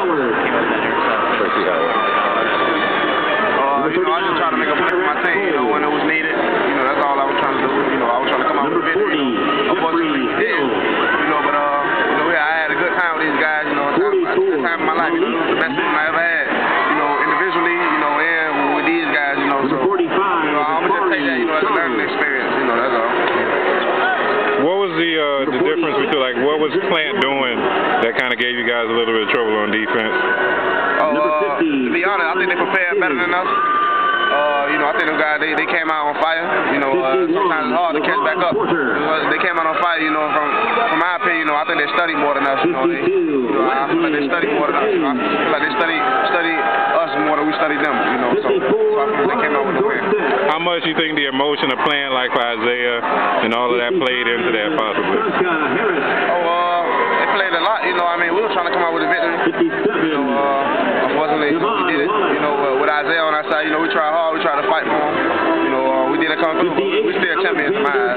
he wasn't in there, so. Percy Howard. You know, I just try to make a play for my team, you know, when it was needed. You know, that's all I was trying to do. You know, I was trying to come out with a victory. Unfortunately, didn't. You know, but, you know, I had a good time with these guys, you know, the time of my life. You know, it was the best team I ever had. You know, individually, you know, and with these guys, you know, so, you know, I'm going to just take that, you know, as a learning experience, you know, that's all. What was the difference between, like, what was Plant doing that kind of gave you guys a little bit of trouble on defense? To be honest, I think they prepared better than us. You know, I think those guys, they came out on fire. You know, sometimes it's hard to catch back up. They came out on fire, you know, from my opinion, you know, I think they studied more than us. You know, I feel like they studied more than us. You know, I feel like they study us more than we studied them, you know, so I feel they came out with the win. How much do you think the emotion of playing like for Isaiah and all of that played into that possibly? It played a lot, you know, I mean, we were trying to come out with a victory. You know, unfortunately, you know, we did it. You know, with Isaiah on our side, you know, we tried hard, we tried to fight for him. You know, we didn't come through, but we still champions in my eyes.